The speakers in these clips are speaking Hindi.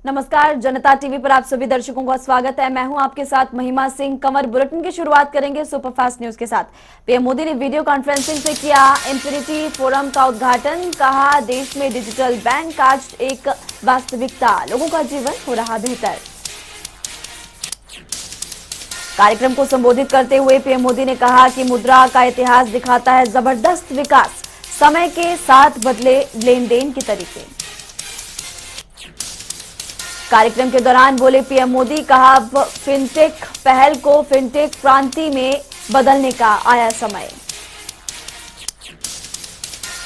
नमस्कार, जनता टीवी पर आप सभी दर्शकों का स्वागत है। मैं हूं आपके साथ महिमा सिंह कंवर। बुलेटिन की शुरुआत करेंगे सुपरफास्ट न्यूज के साथ। पीएम मोदी ने वीडियो कॉन्फ्रेंसिंग से किया इंफिनिटी फोरम का उद्घाटन। कहा, देश में डिजिटल बैंक आज एक वास्तविकता, लोगों का जीवन हो रहा बेहतर। कार्यक्रम को संबोधित करते हुए पीएम मोदी ने कहा कि मुद्रा का इतिहास दिखाता है जबरदस्त विकास, समय के साथ बदले लेन देन के तरीके। कार्यक्रम के दौरान बोले पीएम मोदी, कहा अब फिनटेक पहल को फिनटेक क्रांति में बदलने का आया समय।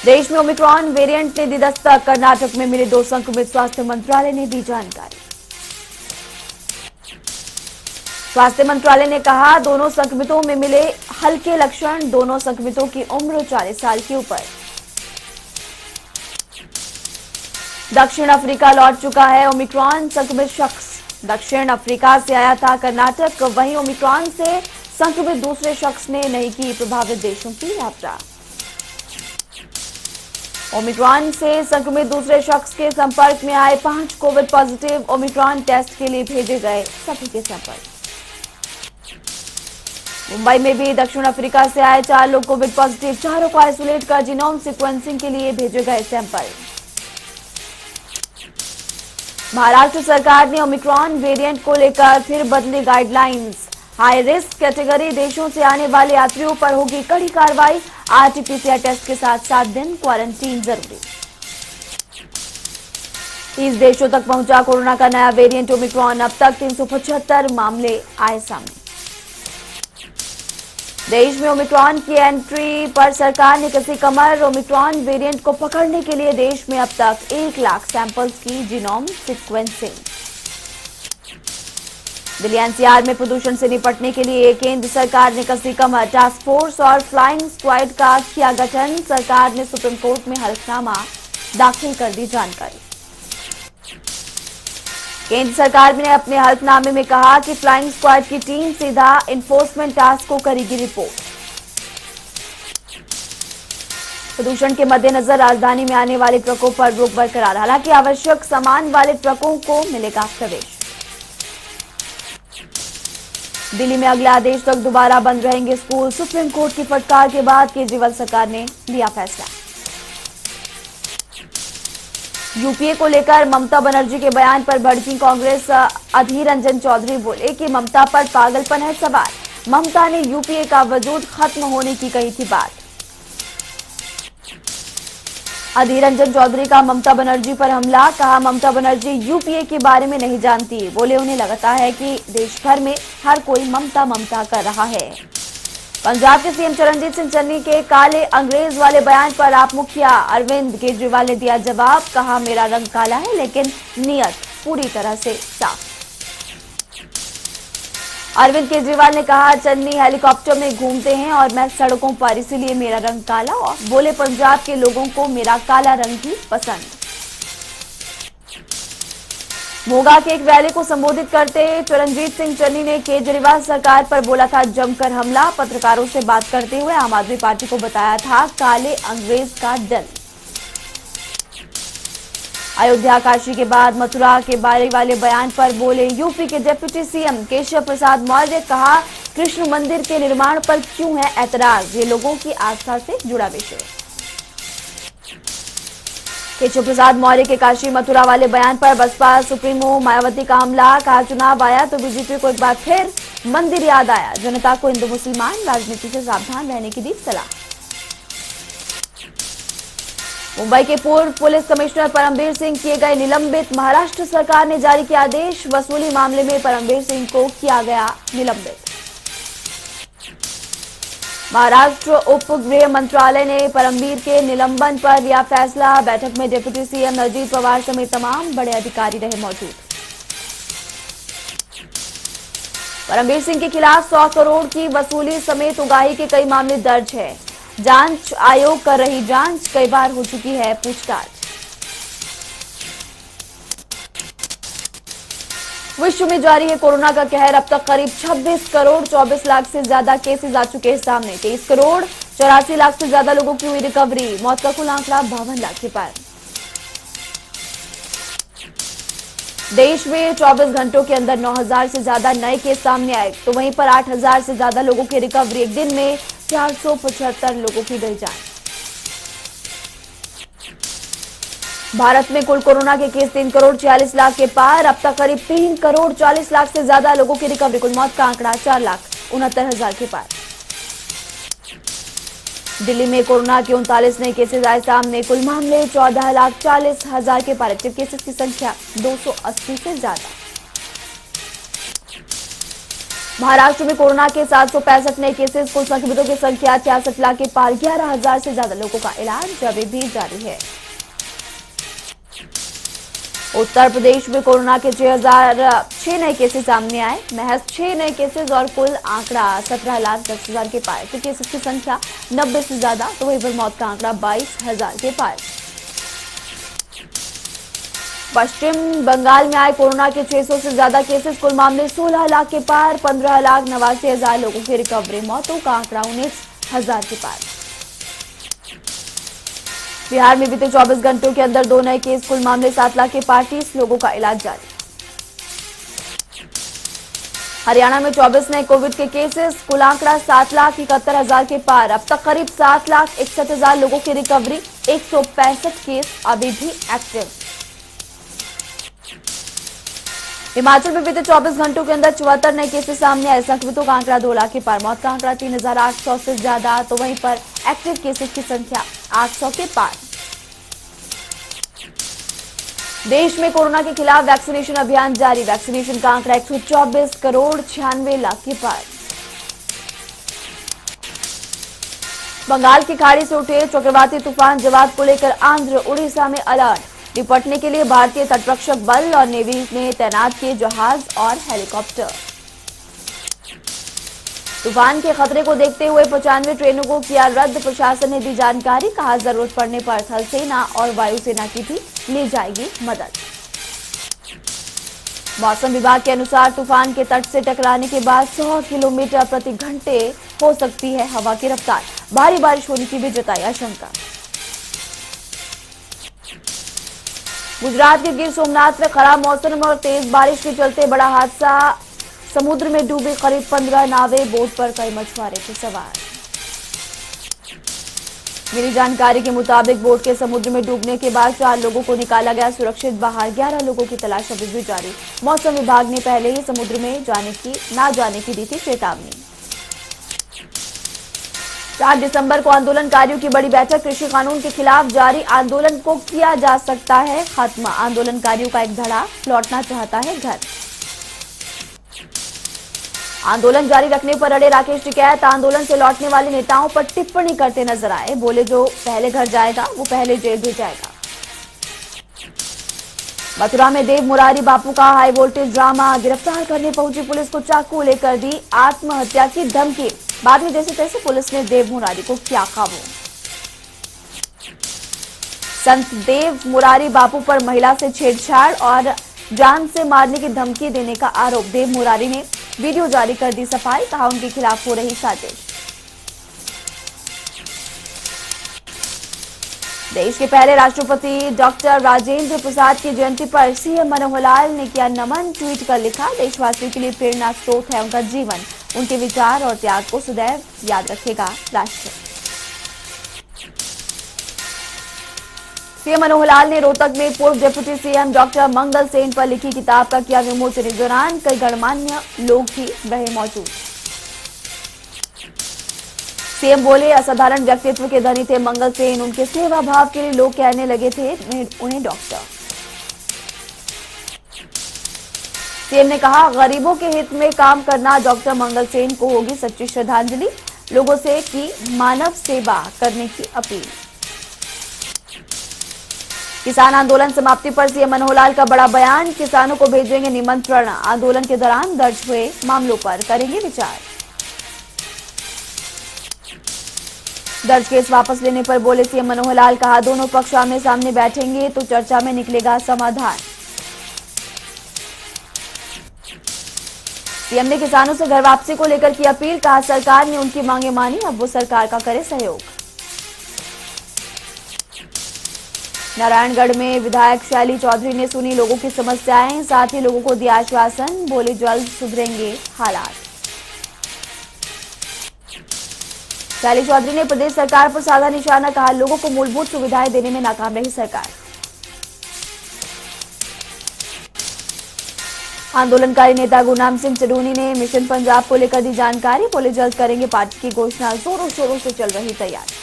देश में ओमिक्रॉन वेरिएंट ने दी दस्तक, कर्नाटक में मिले 2 संक्रमित, स्वास्थ्य मंत्रालय ने दी जानकारी। स्वास्थ्य मंत्रालय ने कहा, दोनों संक्रमितों में मिले हल्के लक्षण, दोनों संक्रमितों की उम्र 40 साल के ऊपर। दक्षिण अफ्रीका लौट चुका है ओमिक्रॉन संक्रमित शख्स। दक्षिण अफ्रीका से आया था कर्नाटक, वहीं ओमिक्रॉन से संक्रमित दूसरे शख्स ने नहीं की प्रभावित देशों की यात्रा। ओमिक्रॉन से संक्रमित दूसरे शख्स के संपर्क में आए 5 कोविड पॉजिटिव, ओमिक्रॉन टेस्ट के लिए भेजे गए सभी के सैंपल। मुंबई में भी दक्षिण अफ्रीका से आए 4 लोग कोविड पॉजिटिव, 4 को आइसोलेट कर जीनोम सीक्वेंसिंग के लिए भेजे गए सैंपल। महाराष्ट्र सरकार ने ओमिक्रॉन वेरिएंट को लेकर फिर बदली गाइडलाइंस। हाई रिस्क कैटेगरी देशों से आने वाले यात्रियों पर होगी कड़ी कार्रवाई। आरटी-पीसीआर टेस्ट के साथ 7 दिन क्वारंटीन जरूरी। 30 देशों तक पहुंचा कोरोना का नया वेरिएंट ओमिक्रॉन, अब तक 375 मामले आए सामने। देश में ओमिक्रॉन की एंट्री पर सरकार ने कसी कमर। ओमिक्रॉन वेरिएंट को पकड़ने के लिए देश में अब तक 1 लाख सैंपल्स की जीनोम सीक्वेंसिंग। दिल्ली एनसीआर में प्रदूषण से निपटने के लिए केंद्र सरकार ने कसी कमर। टास्क फोर्स और फ्लाइंग स्क्वाड का किया गठन। सरकार ने सुप्रीम कोर्ट में हलफनामा दाखिल कर दी जानकारी। केंद्र सरकार ने अपने हल्फनामे में कहा कि फ्लाइंग स्क्वाड की टीम सीधा इन्फोर्समेंट टास्क को करेगी रिपोर्ट। प्रदूषण के मद्देनजर राजधानी में आने वाले ट्रकों पर रोक बरकरार, हालांकि आवश्यक सामान वाले ट्रकों को मिलेगा प्रवेश। दिल्ली में अगले आदेश तक दोबारा बंद रहेंगे स्कूल। सुप्रीम कोर्ट की फटकार के बाद केजरीवाल सरकार ने लिया फैसला। यूपीए को लेकर ममता बनर्जी के बयान पर भड़की कांग्रेस। अधीर रंजन चौधरी बोले कि ममता पर पागलपन है सवार। ममता ने यूपीए का वजूद खत्म होने की कही थी बात। अधीर रंजन चौधरी का ममता बनर्जी पर हमला। कहा, ममता बनर्जी यूपीए के बारे में नहीं जानती। बोले, उन्हें लगता है कि देश भर में हर कोई ममता ममता कर रहा है। पंजाब के सीएम चरणजीत सिंह चन्नी के काले अंग्रेज वाले बयान पर आप मुखिया अरविंद केजरीवाल ने दिया जवाब। कहा, मेरा रंग काला है लेकिन नीयत पूरी तरह से साफ। अरविंद केजरीवाल ने कहा, चन्नी हेलीकॉप्टर में घूमते हैं और मैं सड़कों पर, इसीलिए मेरा रंग काला। और बोले, पंजाब के लोगों को मेरा काला रंग ही पसंद। मोगा के एक रैली को संबोधित करते चरणजीत सिंह चन्नी ने केजरीवाल सरकार पर बोला था जमकर हमला। पत्रकारों से बात करते हुए आम आदमी पार्टी को बताया था काले अंग्रेज का डर। अयोध्या काशी के बाद मथुरा के बारे वाले बयान पर बोले यूपी के डिप्टी सीएम केशव प्रसाद मौर्य। कहा, कृष्ण मंदिर के निर्माण पर क्यों है ऐतराज, ये लोगों की आस्था से जुड़ा विषय। केशव प्रसाद मौर्य के काशी मथुरा वाले बयान पर बसपा सुप्रीमो मायावती का हमला। कहा, चुनाव आया तो बीजेपी को एक बार फिर मंदिर याद आया। जनता को हिंदू मुसलमान राजनीति से सावधान रहने की दी सलाह। मुंबई के पूर्व पुलिस कमिश्नर परमबीर सिंह किए गए निलंबित। महाराष्ट्र सरकार ने जारी किया आदेश। वसूली मामले में परमबीर सिंह को किया गया निलंबित। महाराष्ट्र उप गृह मंत्रालय ने परमबीर के निलंबन पर लिया फैसला। बैठक में डिप्टी सीएम अजीत पवार समेत तमाम बड़े अधिकारी रहे मौजूद। परमबीर सिंह के खिलाफ 100 करोड़ की वसूली समेत उगाही के कई मामले दर्ज है। जांच आयोग कर रही जांच, कई बार हो चुकी है पूछताछ। विश्व में जारी है कोरोना का कहर। अब तक करीब 26 करोड़ 24 लाख से ज्यादा केसेस आ चुके हैं सामने। 23 करोड़ 84 लाख से ज्यादा लोगों की हुई रिकवरी। मौत का कुल आंकड़ा 52 लाख के पार। देश में 24 घंटों के अंदर 9,000 से ज्यादा नए केस सामने आए, तो वहीं पर 8,000 से ज्यादा लोगों की रिकवरी। एक दिन में 475 लोगों की गई जान। भारत में कुल कोरोना के केस 3 करोड़ 46 लाख के पार। अब तक करीब 3 करोड़ 40 लाख से ज्यादा लोगों की रिकवरी। कुल मौत का आंकड़ा 4,69,000 के पार। दिल्ली में कोरोना के 39 नए केसेस आए सामने। कुल मामले 14,40,000 के पार। एक्टिव केसेस की संख्या 280 से ज्यादा। महाराष्ट्र में कोरोना के 765 नए केसेस। कुल संक्रमितों की संख्या 66 लाख के पार। 11,000 से ज्यादा लोगों का इलाज अभी भी जारी है। उत्तर प्रदेश में कोरोना के 6,006 नए केसेस सामने आए। महज 6 नए केसेस और कुल आंकड़ा 17,10,000 के पार। तो केसेस की संख्या 90 से ज्यादा। तो वहीं पर मौत का आंकड़ा 22,000 के पार। पश्चिम बंगाल में आए कोरोना के 600 से ज्यादा केसेस। कुल मामले 16 लाख के पार। 15,89,000 लोगों की रिकवरी। मौतों का आंकड़ा 19,000 के पार। बिहार में बीते 24 घंटों के अंदर 2 नए केस। कुल मामले 7 लाख के पार। 30 लोगों का इलाज जारी। हरियाणा में 24 नए कोविड के केसेस। कुल आंकड़ा 7,71,000 के पार। अब तक करीब 7,61,000 लोगों की रिकवरी। 165 केस अभी भी एक्टिव। हिमाचल में बीते 24 घंटों के अंदर 74 नए केसेस सामने आए। संक्रमितों का आंकड़ा 2 लाख के पार। मौत का आंकड़ा 3,800 से ज्यादा। तो वहीं पर एक्टिव केसेस की संख्या 800 के पार। देश में कोरोना के खिलाफ वैक्सीनेशन अभियान जारी। वैक्सीनेशन का आंकड़ा 124 करोड़ 96 लाख के पार। बंगाल की खाड़ी से उठे चक्रवाती तूफान जवाद को लेकर आंध्र उड़ीसा में अलर्ट। निपटने के लिए भारतीय तटरक्षक बल और नेवी ने तैनात किए जहाज और हेलीकॉप्टर। तूफान के खतरे को देखते हुए 95 ट्रेनों को किया रद्द। प्रशासन ने दी जानकारी। कहा जरूरत पड़ने पर थल सेना और वायुसेना की भी ली जाएगी मदद। मौसम विभाग के अनुसार तूफान के तट से टकराने के बाद 100 किलोमीटर प्रति घंटे हो सकती है हवा की रफ्तार। भारी बारिश होने की भी जताई आशंका। गुजरात के गिर सोमनाथ में खराब मौसम और तेज बारिश के चलते बड़ा हादसा। समुद्र में डूबे करीब 15 नावें। बोट पर कई मछुआरे थे सवार। मिली जानकारी के मुताबिक बोट के समुद्र में डूबने के बाद 4 लोगों को निकाला गया सुरक्षित बाहर। 11 लोगों की तलाश अभी भी जारी। मौसम विभाग ने पहले ही समुद्र में ना जाने की दी थी चेतावनी। 4 दिसंबर को आंदोलनकारियों की बड़ी बैठक। कृषि कानून के खिलाफ जारी आंदोलन को किया जा सकता है खत्म। आंदोलनकारियों का एक धड़ा लौटना चाहता है घर। आंदोलन जारी रखने पर अड़े राकेश टिकैत। आंदोलन से लौटने वाले नेताओं पर टिप्पणी करते नजर आए। बोले जो पहले घर जाएगा वो पहले जेल भी जाएगा। मथुरा में देव मुरारी बापू का हाई वोल्टेज ड्रामा। गिरफ्तार करने पहुंची पुलिस को चाकू लेकर दी आत्महत्या की धमकी। बाद में जैसे तैसे पुलिस ने देव मुरारी को किया काबू। संत देव मुरारी बापू पर महिला से छेड़छाड़ और जान से मारने की धमकी देने का आरोप। देव मुरारी ने वीडियो जारी कर दी सफाई। कहा उनके खिलाफ हो रही साजिश। देश के पहले राष्ट्रपति डॉक्टर राजेंद्र प्रसाद की जयंती पर सीएम मनोहर लाल ने किया नमन। ट्वीट कर लिखा, देशवासियों के लिए प्रेरणा स्रोत है उनका जीवन। उनके विचार और त्याग को सदैव याद रखेगा राष्ट्र। सीएम मनोहर लाल ने रोहतक में पूर्व डिप्टी सीएम डॉक्टर मंगल सेन पर लिखी किताब का किया विमोचन। इस दौरान कई गणमान्य लोग भी रहे मौजूद। सीएम बोले, असाधारण व्यक्तित्व के धनी थे मंगल सेन। उनके सेवा भाव के लिए लोग कहने लगे थे उन्हें डॉक्टर। सीएम ने कहा, गरीबों के हित में काम करना डॉक्टर मंगल सेन को होगी सच्ची श्रद्धांजलि। लोगों से की मानव सेवा करने की अपील। किसान आंदोलन समाप्ति पर सीएम मनोहर लाल का बड़ा बयान। किसानों को भेजेंगे निमंत्रण। आंदोलन के दौरान दर्ज हुए मामलों पर करेंगे विचार। दर्ज केस वापस लेने पर बोले सीएम मनोहर लाल। कहा, दोनों पक्ष आमने सामने बैठेंगे तो चर्चा में निकलेगा समाधान। सीएम ने किसानों से घर वापसी को लेकर की अपील। कहा, सरकार ने उनकी मांगे मानी, अब वो सरकार का करे सहयोग। नारायणगढ़ में विधायक शैली चौधरी ने सुनी लोगों की समस्याएं, साथ ही लोगों को दिया आश्वासन, बोले जल्द सुधरेंगे हालात। शैली चौधरी ने प्रदेश सरकार पर साधा निशाना, कहा लोगों को मूलभूत सुविधाएं देने में नाकाम रही सरकार। आंदोलनकारी नेता गुरनाम सिंह चढ़ूनी ने मिशन पंजाब को लेकर दी जानकारी, बोले जल्द करेंगे पार्टी की घोषणा, जोरों शोरों से चल रही तैयारी।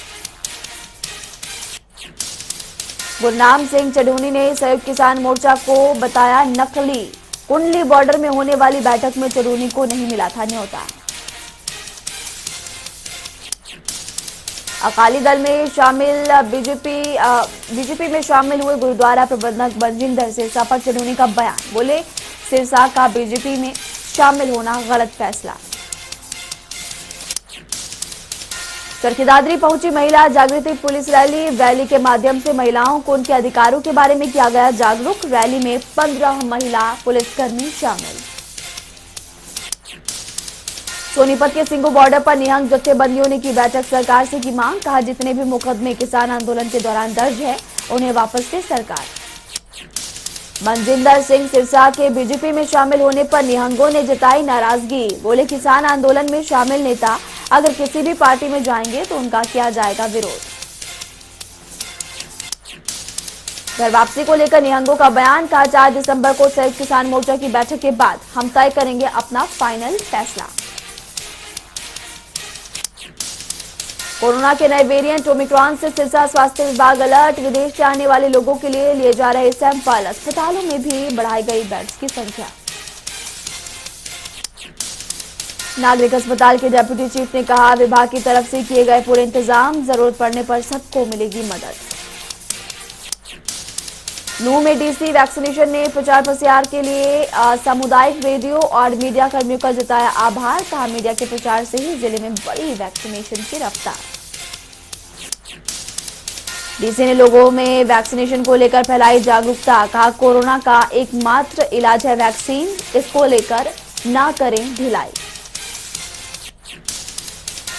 गुरनाम सिंह चढ़ूनी ने संयुक्त किसान मोर्चा को बताया नकली, कुंडली बॉर्डर में होने वाली बैठक में चढ़ूनी को नहीं मिला था न्योता। अकाली दल में शामिल बीजेपी में शामिल हुए गुरुद्वारा प्रबंधक मनजिंदर सिरसा पर चढ़ूनी का बयान, बोले सिरसा का बीजेपी में शामिल होना गलत फैसला। चरखी पहुंची महिला जागृति पुलिस रैली के माध्यम से महिलाओं को उनके अधिकारों के बारे में किया गया जागरूक। रैली में 15 महिला पुलिसकर्मी शामिल। सोनीपत के सिंगू बॉर्डर पर निहंग जत्थेबंदियों ने की बैठक, सरकार से की मांग, कहा जितने भी मुकदमे किसान आंदोलन के दौरान दर्ज है उन्हें वापस दे सरकार। मनजिंदर सिंह सिरसा के बीजेपी में शामिल होने पर निहंगों ने जताई नाराजगी, बोले किसान आंदोलन में शामिल नेता अगर किसी भी पार्टी में जाएंगे तो उनका किया जाएगा विरोध। घर वापसी को लेकर निहंगों का बयान, कहा 4 दिसंबर को संयुक्त किसान मोर्चा की बैठक के बाद हम तय करेंगे अपना फाइनल फैसला। कोरोना के नए वेरिएंट ओमिक्रॉन से सिरसा स्वास्थ्य विभाग अलर्ट, विदेश से आने वाले लोगों के लिए जा रहे सैंपल, अस्पतालों में भी बढ़ाई गई बेड्स की संख्या। नागरिक अस्पताल के डेप्यूटी चीफ ने कहा विभाग की तरफ से किए गए पूरे इंतजाम, जरूरत पड़ने पर सबको मिलेगी मदद। नूंह में डीसी वैक्सीनेशन ने प्रचार प्रसार के लिए सामुदायिक रेडियो और मीडिया कर्मियों का जताया आभार, कहा मीडिया के प्रचार से ही जिले में बढ़ी वैक्सीनेशन की रफ्तार। डीसी ने लोगों में वैक्सीनेशन को लेकर फैलाई जागरूकता, कहा कोरोना का एकमात्र इलाज है वैक्सीन, इसको लेकर ना करें ढिलाई।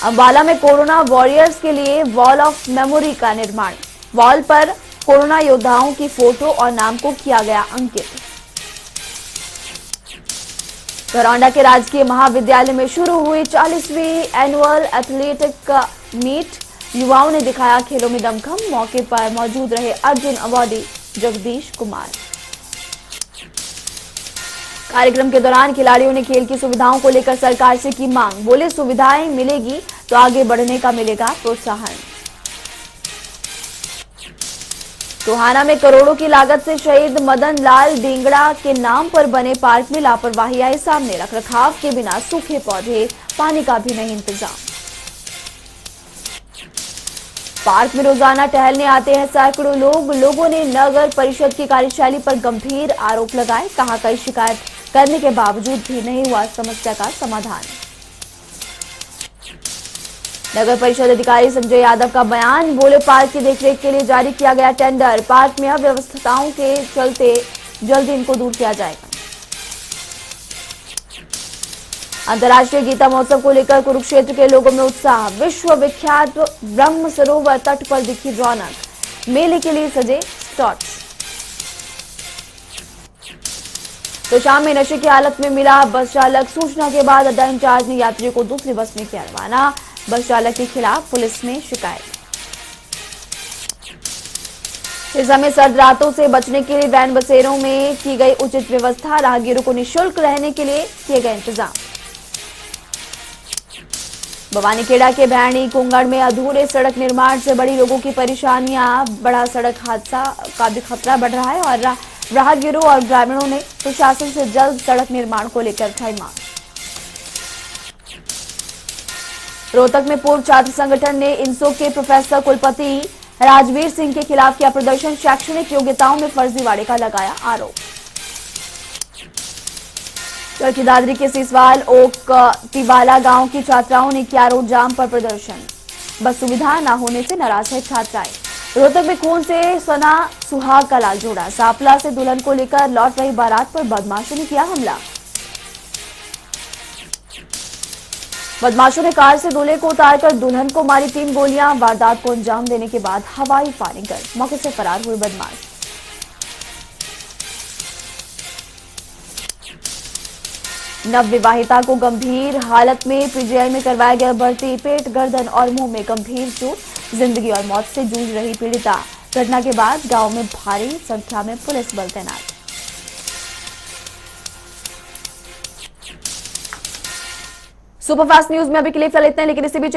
अंबाला में कोरोना वॉरियर्स के लिए वॉल ऑफ मेमोरी का निर्माण, वॉल पर कोरोना योद्धाओं की फोटो और नाम को किया गया अंकित। घरौंडा के राजकीय महाविद्यालय में शुरू हुई 40वीं एनुअल एथलेटिक मीट, युवाओं ने दिखाया खेलों में दमखम, मौके पर मौजूद रहे अर्जुन अवार्डी जगदीश कुमार। कार्यक्रम के दौरान खिलाड़ियों ने खेल की सुविधाओं को लेकर सरकार से की मांग, बोले सुविधाएं मिलेगी तो आगे बढ़ने का मिलेगा प्रोत्साहन। टोहाना में करोड़ों की लागत से शहीद मदन लाल डींगड़ा के नाम पर बने पार्क में लापरवाही आई सामने, रखरखाव के बिना सूखे पौधे, पानी का भी नहीं इंतजाम। पार्क में रोजाना टहलने आते हैं सैकड़ों लोगों ने नगर परिषद की कार्यशैली पर गंभीर आरोप लगाए, कहा कई शिकायत करने के बावजूद भी नहीं हुआ समस्या का समाधान। नगर परिषद अधिकारी संजय यादव का बयान, बोले पार्क की देखरेख के लिए जारी किया गया टेंडर, पार्क में अव्यवस्थाओं के चलते जल्द इनको दूर किया जाएगा। अंतर्राष्ट्रीय गीता महोत्सव को लेकर कुरुक्षेत्र के लोगों में उत्साह, विश्व विख्यात ब्रह्म सरोवर तट पर दिखी रौनक, मेले के लिए सजे स्टॉल्स। तो शाम में नशे की हालत में मिला बस चालक, सूचना के बाद अड्डा इंचार्ज ने यात्रियों को दूसरी बस में किया रवाना, बस चालक के खिलाफ पुलिस में शिकायत। सिरसा में सर्द रातों से बचने के लिए वैन बसेरों में की गई उचित व्यवस्था, राहगीरों को निःशुल्क रहने के लिए किए गए इंतजाम। भवानीखेड़ा के भैणी कुंगड़ में अधूरे सड़क निर्माण से बड़ी लोगों की परेशानियां, बड़ा सड़क हादसा का भी खतरा बढ़ रहा है और राहगीरों और ग्रामीणों ने प्रशासन से जल्द सड़क निर्माण को लेकर उठाई मांग। रोहतक में पूर्व छात्र संगठन ने इनसो के प्रोफेसर कुलपति राजवीर सिंह के खिलाफ किया प्रदर्शन, शैक्षणिक योग्यताओं में फर्जीवाड़े का लगाया आरोप। चरखी दादरी के सीसवाल ओक तिवाला गांव की छात्राओं ने किया रोड जाम पर प्रदर्शन, बस सुविधा न होने से नाराज है छात्राएं। रोहतक में खून से सना सुहाग का लाल जोड़ा, सापला से दुल्हन को लेकर लौट रही बारात पर बदमाशों ने किया हमला। बदमाशों ने कार से दूल्हे को उतारकर दुल्हन को मारी 3 गोलियां। वारदात को अंजाम देने के बाद हवाई फायरिंग कर मौके से फरार हुए बदमाश। नवविवाहिता को गंभीर हालत में पीजीआई में करवाया गया भर्ती। पेट, गर्दन और मुंह में गंभीर चोट। जिंदगी और मौत से जूझ रही पीड़िता। घटना के बाद गांव में भारी संख्या में पुलिस बल तैनात। सुपरफास्ट न्यूज में अभी के लिए फिलहाल इतना है, लेकिन इसी बीच